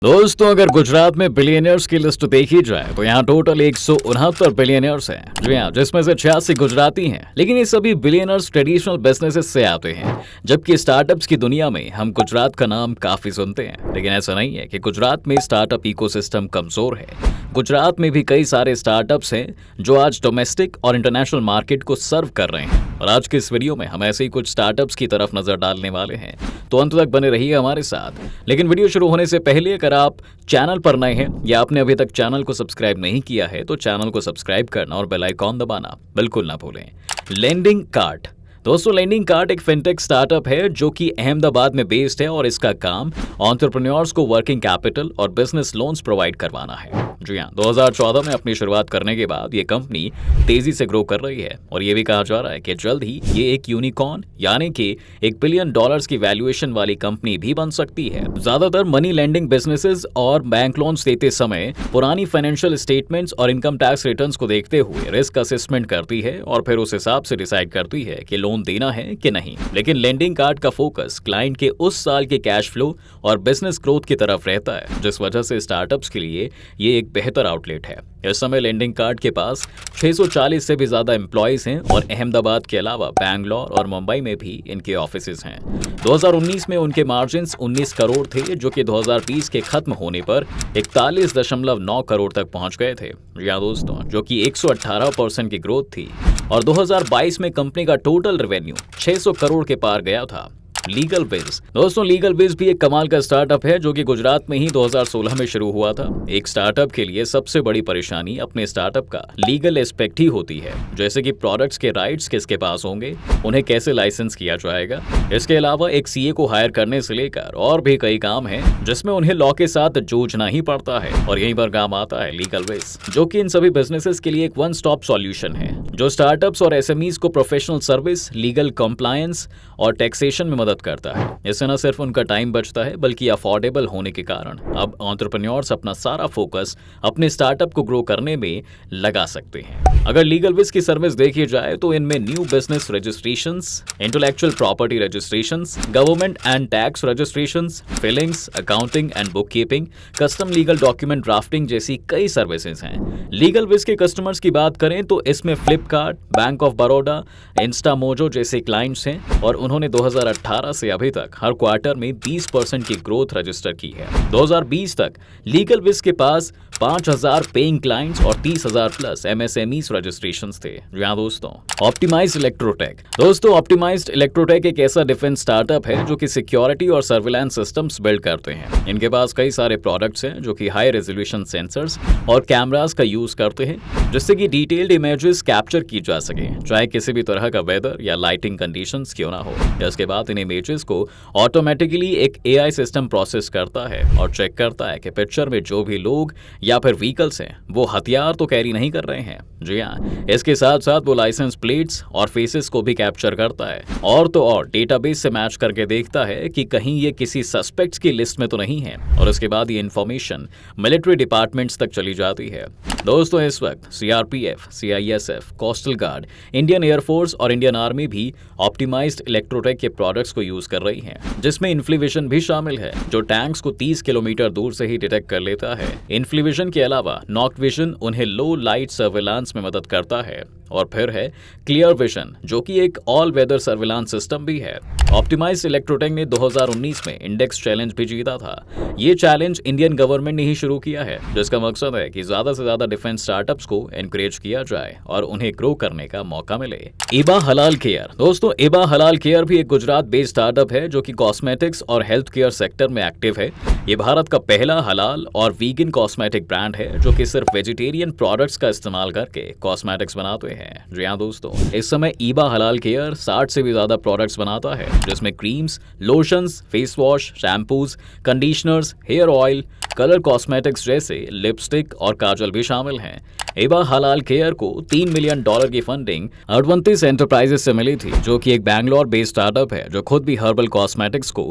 दोस्तों, अगर गुजरात में बिलियनियर्स की लिस्ट देखी जाए तो यहाँ टोटल 169 बिलियनियर्स हैं। जी हाँ, जिसमें से 86 गुजराती हैं। लेकिन ये सभी बिलियनर्स ट्रेडिशनल बिजनेसेस से आते हैं, जबकि स्टार्टअप्स की दुनिया में हम गुजरात का नाम काफी सुनते हैं। लेकिन ऐसा नहीं है कि गुजरात में स्टार्टअप इकोसिस्टम कमजोर है। गुजरात में भी कई सारे स्टार्टअप्स हैं जो आज डोमेस्टिक और इंटरनेशनल मार्केट को सर्व कर रहे हैं। और आज के इस वीडियो में हम ऐसे ही कुछ स्टार्टअप्स की तरफ नजर डालने वाले हैं, तो अंत तक बने रहिए हमारे साथ। लेकिन वीडियो शुरू होने से पहले अगर आप चैनल पर नए हैं या आपने अभी तक चैनल को सब्सक्राइब नहीं किया है तो चैनल को सब्सक्राइब करना और बेल आइकॉन दबाना बिल्कुल ना भूलें। Lending cart. दोस्तों, लेंडिंग कार्ट एक फिनटेक स्टार्टअप है जो कि अहमदाबाद में बेस्ड है और इसका काम एंटरप्रेन्योर्स को वर्किंग कैपिटल और बिजनेस लोन्स प्रोवाइड करवाना है। जी हाँ, 2014 में अपनी शुरुआत करने के बाद ये कंपनी तेजी से ग्रो कर रही है और ये भी कहा जा रहा है कि जल्द ही ये एक यूनिकॉर्न यानी कि $1 बिलियन की वैल्यूएशन वाली कंपनी भी बन सकती है। ज्यादातर मनी लेंडिंग बिजनेसेस और बैंक लोन्स देते समय पुरानी फाइनेंशियल स्टेटमेंट्स और इनकम टैक्स रिटर्न्स को देखते हुए रिस्क असेसमेंट करती है और फिर उस हिसाब से डिसाइड करती है कि लोन देना है कि नहीं। लेकिन लेंडिंग कार्ड का फोकस क्लाइंट के उस साल के कैश फ्लो और बिजनेस ग्रोथ की तरफ रहता है, जिस वजह से स्टार्टअप्स के लिए ये एक बेहतर आउटलेट है। इस समय लेंडिंग कार्ड के पास 640 से भी ज्यादा एम्प्लॉयज हैं और अहमदाबाद के अलावा बैंगलोर और मुंबई में भी इनके ऑफिसेज हैं। 2019 में उनके मार्जिन्स 19 करोड़ थे, जो कि 2020 के खत्म होने पर 41.9 करोड़ तक पहुंच गए थे। या दोस्तों, जो कि 118% की ग्रोथ थी और 2022 में कंपनी का टोटल रेवेन्यू 600 करोड़ के पार गया था। लीगल विज। दोस्तों, लीगल विज भी एक कमाल का स्टार्टअप है जो कि गुजरात में ही 2016 में शुरू हुआ था। एक स्टार्टअप के लिए सबसे बड़ी परेशानी अपने स्टार्टअप का लीगल एस्पेक्ट ही होती है, जैसे कि प्रोडक्ट्स के राइट्स किसके पास होंगे, उन्हें कैसे लाइसेंस किया जाएगा। इसके अलावा एक सीए को हायर करने से लेकर और भी कई काम हैं जिसमें उन्हें लॉ के साथ जूझना ही पड़ता है और यहीं पर काम आता है लीगल विज, जो कि इन सभी बिजनेसेस के लिए एक वन स्टॉप सॉल्यूशन है जो स्टार्टअप्स और एसएमईज को प्रोफेशनल सर्विस, लीगल कंप्लायंस और टैक्सेशन में मदद करता है। इससे न सिर्फ उनका टाइम बचता है बल्कि अफोर्डेबल होने के कारण अब एंटरप्रेन्योर्स अपना सारा फोकस अपने स्टार्टअप को ग्रो करने में लगा सकते हैं। अगर लीगल विज की सर्विस देखी जाए तो इनमें new business registrations, intellectual property registrations, government and tax registrations, filings, accounting and book keeping, custom legal document drafting जैसी कई सर्विसेज हैं। लीगल विज के कस्टमर्स की बात करें तो इसमें फ्लिपकार्ट, बैंक ऑफ बड़ौदा, इंस्टामोजो जैसे क्लाइंट्स हैं और उन्होंने 2018 से अभी तक हर क्वार्टर में 20% की ग्रोथ रजिस्टर की है। 2020 तक लीगल विज के पास 5,000 पेइंग क्लाइंट्स और 30,000 प्लस एमएसएमईज रजिस्ट्रेशंस थे। जी दोस्तों, ऑप्टिमाइज्ड इलेक्ट्रोटेक। दोस्तों, ऑप्टिमाइज्ड इलेक्ट्रोटेक एक ऐसा डिफेंस स्टार्टअप है जो कि सिक्योरिटी और सर्विलांस सिस्टम्स बिल्ड करते हैं। इनके पास कई सारे प्रोडक्ट्स हैं जो कि हाई रेजोल्यूशन सेंसर्स और कैमरास का यूज करते हैं, जिससे कि डिटेल्ड इमेजेस कैप्चर की जा सके, चाहे किसी भी तरह का वेदर या लाइटिंग कंडीशंस क्यों ना हो। इसके बाद इन इमेजेस को ऑटोमेटिकली एक एआई सिस्टम प्रोसेस करता है और चेक करता है कि पिक्चर में जो भी लोग या फिर व्हीकल्स हैं वो हथियार तो कैरी नहीं कर रहे हैं। जी हाँ, इसके साथ साथ वो लाइसेंस प्लेट्स और फेसेस को भी कैप्चर करता है और तो और डेटाबेस से मैच करके देखता है कि कहीं ये किसी सस्पेक्ट्स की लिस्ट में तो नहीं है और उसके बाद ये इंफॉर्मेशन मिलिट्री डिपार्टमेंट्स तक चली जाती है। दोस्तों, इस वक्त CRPF, CISF, coastal guard, Indian air force और इंडियन आर्मी भी ऑप्टिमाइज्ड इलेक्ट्रोटेक के प्रोडक्ट्स को यूज कर रही हैं, जिसमें इन्फ्लीविजन भी शामिल है जो टैंक्स को 30 किलोमीटर दूर से ही डिटेक्ट कर लेता है। इन्फ्लीविजन के अलावा नॉक्ट विजन उन्हें लो लाइट सर्विलांस में मदद करता है और फिर है क्लियर विजन, जो कि एक ऑल वेदर सर्विलांस सिस्टम भी है। ऑप्टिमाइज्ड इलेक्ट्रोटेक ने 2019 में इंडेक्स चैलेंज भी जीता था। ये चैलेंज इंडियन गवर्नमेंट ने ही शुरू किया है, जिसका मकसद है कि ज्यादा से ज्यादा डिफेंस स्टार्टअप्स को एनकरेज किया जाए और उन्हें ग्रो करने का मौका मिले। इबा हलाल केयर। दोस्तों, इबा हलाल केयर भी एक गुजरात बेस्ड स्टार्टअप है जो कि कॉस्मेटिक्स और हेल्थ केयर सेक्टर में एक्टिव है। ये भारत का पहला हलाल और वीगन कॉस्मेटिक ब्रांड है जो कि सिर्फ वेजिटेरियन प्रोडक्ट्स का इस्तेमाल करके कॉस्मेटिक्स बनाते हैं। जी हाँ दोस्तों, इस समय ईबा हलाल केयर 60 से भी ज्यादा प्रोडक्ट्स बनाता है, जिसमें creams, lotions, face wash, shampoos, conditioners, hair oil, colour cosmetics जैसे लिपस्टिक और काजल भी शामिल हैं। एबा हलाल केयर को $3 मिलियन की फंडिंग अडवंतिस एंटरप्राइजेस से मिली थी, जो कि एक बैंगलोर बेस्ड स्टार्टअप है जो खुद भी हर्बल कॉस्मेटिक्स को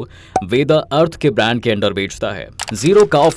वेदा अर्थ के ब्रांड के अंडर बेचता है। जीरो काउ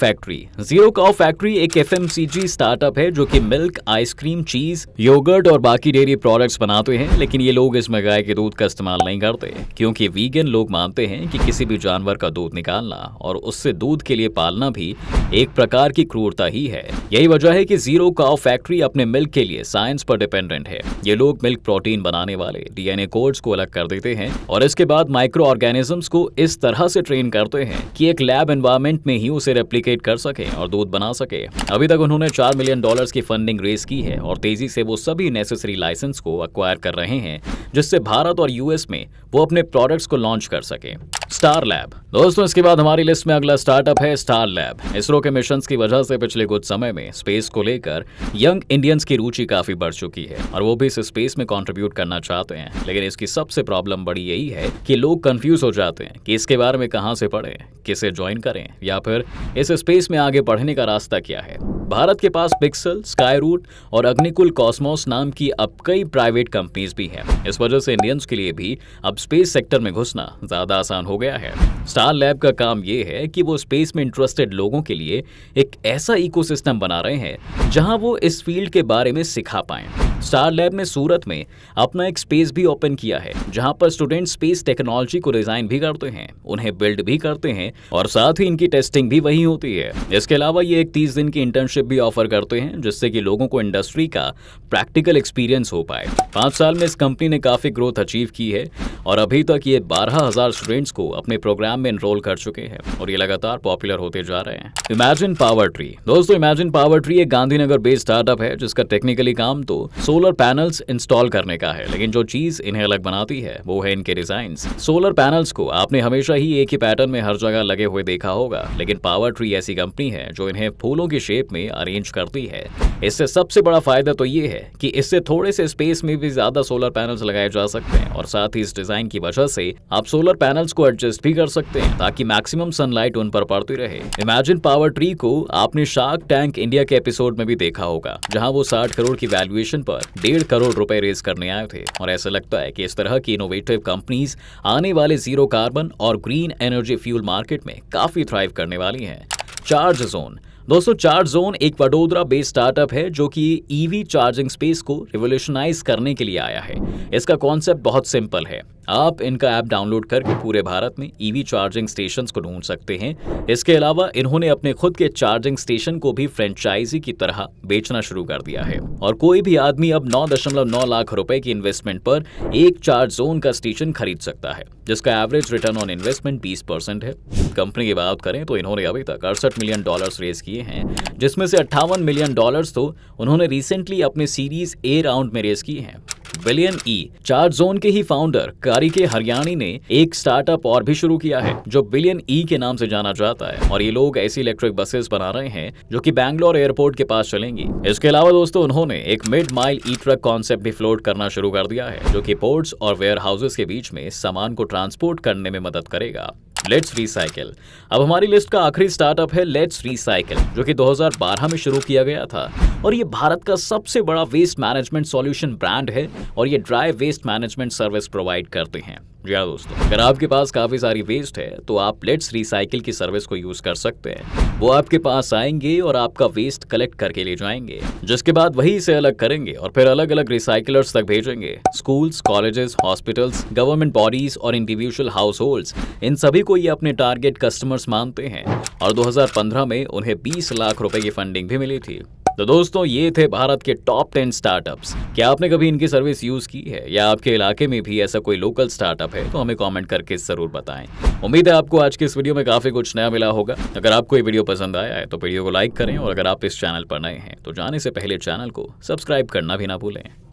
फैक्ट्री एक FMCG स्टार्टअप है जो कि मिल्क, आइसक्रीम, चीज, योगर्ट और बाकी डेयरी प्रोडक्ट्स बनाते हैं, लेकिन ये लोग इसमें गाय के दूध का इस्तेमाल नहीं करते, क्योंकि वीगन लोग मानते हैं कि किसी भी जानवर का दूध निकालना और उससे दूध के लिए पालना भी एक प्रकार की क्रूरता ही है। यही वजह है कि जीरो काउ फैक्ट्री अपने मिल्क के लिए साइंस पर डिपेंडेंट है। ये लोग मिल्क प्रोटीन बनाने वाले DNA कोड्स को अलग कर देते हैं और इसके बाद माइक्रो ऑर्गेनिजम्स को इस तरह से ट्रेन करते हैं कि एक लैब एनवायरनमेंट में ही उसे रेप्लिकेट कर सके और दूध बना सके। अभी तक उन्होंने $4 मिलियन की फंडिंग रेज की है और तेजी से वो सभी नेसेसरी लाइसेंस को एक्वायर कर रहे हैं, जिससे भारत और US में वो अपने प्रोडक्ट्स को लॉन्च कर सके। स्टार लैब दोस्तों, इसके बाद हमारी लिस्ट में अगला स्टार्टअप है स्टार लैब। इसरो के मिशंस की वजह से पिछले कुछ समय में स्पेस को लेकर यंग इंडियंस की रुचि काफी बढ़ चुकी है और वो भी इस स्पेस में कंट्रीब्यूट करना चाहते हैं, लेकिन इसकी सबसे प्रॉब्लम बड़ी यही है कि लोग कंफ्यूज हो जाते हैं कि इसके बारे में कहां से पढ़ें, किसे ज्वाइन करें या फिर इस स्पेस में आगे बढ़ने का रास्ता क्या है। भारत के पास पिक्सल, स्काईरूट और अग्निकुल कॉस्मोस नाम की अब कई प्राइवेट कंपनीज भी हैं। इस वजह से इंडियंस के लिए भी अब स्पेस सेक्टर में घुसना ज्यादा आसान हो गया है। स्टार लैब का काम ये है कि वो स्पेस में इंटरेस्टेड लोगों के लिए एक ऐसा इकोसिस्टम बना रहे हैं जहां वो इस फील्ड के बारे में सिखा पाएं। स्टार लैब ने सूरत में अपना एक स्पेस भी ओपन किया है, जहां पर स्टूडेंट स्पेस टेक्नोलॉजी को डिजाइन भी करते हैं, उन्हें बिल्ड भी करते हैं और साथ ही इनकी टेस्टिंग भी वही होती है। इसके अलावा ये एक 30 दिन की इंटर्नशिप भी ऑफर करते हैं, जिससे कि लोगों को इंडस्ट्री का प्रैक्टिकल एक्सपीरियंस हो पाए। 5 साल में इस कंपनी ने काफी ग्रोथ अचीव की है और अभी तक ये 12,000 स्टूडेंट्स को अपने प्रोग्राम में एनरोल कर चुके हैं और ये लगातार पॉपुलर होते जा रहे हैं। इमेजिन पावर ट्री दोस्तों, इमेजिन पावर ट्री एक गांधीनगर बेस्ड स्टार्टअप है जिसका टेक्निकली काम तो सोलर पैनल्स इंस्टॉल करने का है, लेकिन जो चीज इन्हें अलग बनाती है वो है इनके डिजाइन्स। सोलर पैनल्स को आपने हमेशा ही एक ही पैटर्न में हर जगह लगे हुए देखा होगा, लेकिन पावर ट्री ऐसी कंपनी है जो इन्हें फूलों की शेप में अरेंज करती है। इससे सबसे बड़ा फायदा तो ये है कि इससे थोड़े से स्पेस में भी ज्यादा सोलर पैनल्स लगाए जा सकते हैं और साथ ही इस डिजाइन की वजह से आप सोलर पैनल्स को एडजस्ट भी कर सकते हैं ताकि मैक्सिमम सनलाइट उन पर पड़ती रहे। इमेजिन पावर ट्री को आपने शार्क टैंक इंडिया के एपिसोड में भी देखा होगा, जहां वो 60 करोड़ की वैल्यूएशन पर 1.5 करोड़ रुपए रेज करने आए थे और ऐसा लगता है कि इस तरह की इनोवेटिव कंपनीज आने वाले जीरो कार्बन और ग्रीन एनर्जी फ्यूल मार्केट में काफी थ्राइव करने वाली हैं। चार्ज जोन दोस्तों, चार्ज जोन एक वडोदरा बेस्ड स्टार्टअप है जो कि EV चार्जिंग स्पेस को रिवोल्यूशनाइज करने के लिए आया है। इसका कॉन्सेप्ट बहुत सिंपल है, आप इनका ऐप डाउनलोड करके पूरे भारत में EV चार्जिंग स्टेशंस को ढूंढ सकते हैं। इसके अलावा इन्होंने अपने खुद के चार्जिंग स्टेशन को भी फ्रेंचाइजी की तरह बेचना शुरू कर दिया है और कोई भी आदमी अब 9.9 लाख रुपए की इन्वेस्टमेंट पर एक चार्ज जोन का स्टेशन खरीद सकता है, जिसका एवरेज रिटर्न ऑन इन्वेस्टमेंट 20% है। कंपनी की बात करें तो इन्होंने अभी तक $68 मिलियन रेज किए हैं, जिसमें से $58 मिलियन तो उन्होंने रिसेंटली अपने सीरीज A राउंड में रेज किए हैं। बिलियन ई चार्ज जोन के ही फाउंडर कारिके हरियाणी ने एक स्टार्टअप और भी शुरू किया है जो बिलियन ई के नाम से जाना जाता है और ये लोग ऐसी इलेक्ट्रिक बसेस बना रहे हैं जो कि बैंगलोर एयरपोर्ट के पास चलेंगी। इसके अलावा दोस्तों उन्होंने एक मिड माइल ई ट्रक कॉन्सेप्ट भी फ्लोट करना शुरू कर दिया है, जो कि पोर्ट्स और वेयर हाउसेस के बीच में सामान को ट्रांसपोर्ट करने में मदद करेगा। लेट्स रिसाइकिल अब हमारी लिस्ट का आखिरी स्टार्टअप है लेट्स रिसाइकिल, जो कि 2012 में शुरू किया गया था और ये भारत का सबसे बड़ा वेस्ट मैनेजमेंट सॉल्यूशन ब्रांड है और ये dry waste management service provide करते हैं। जी हाँ दोस्तों, अगर आपके पास काफी सारी वेस्ट है तो आप लेट्स रिसाइकिल की सर्विस को यूज कर सकते हैं। वो आपके पास आएंगे और आपका वेस्ट कलेक्ट करके ले जाएंगे, जिसके बाद वही इसे अलग करेंगे और फिर अलग अलग रिसाइकिलर्स तक भेजेंगे। Schools, colleges, hospitals, government bodies और इंडिविजुअल हाउस होल्ड्स, इन सभी को ये अपने टारगेट कस्टमर्स मानते हैं और 2015 में उन्हें 20 लाख रुपए की फंडिंग भी मिली थी। तो दोस्तों ये थे भारत के टॉप 10 स्टार्टअप्स। क्या आपने कभी इनकी सर्विस यूज की है या आपके इलाके में भी ऐसा कोई लोकल स्टार्टअप है तो हमें कमेंट करके जरूर बताएं। उम्मीद है आपको आज के इस वीडियो में काफी कुछ नया मिला होगा। अगर आपको ये वीडियो पसंद आया है तो वीडियो को लाइक करें और अगर आप इस चैनल पर नए हैं तो जाने से पहले चैनल को सब्सक्राइब करना भी ना भूलें।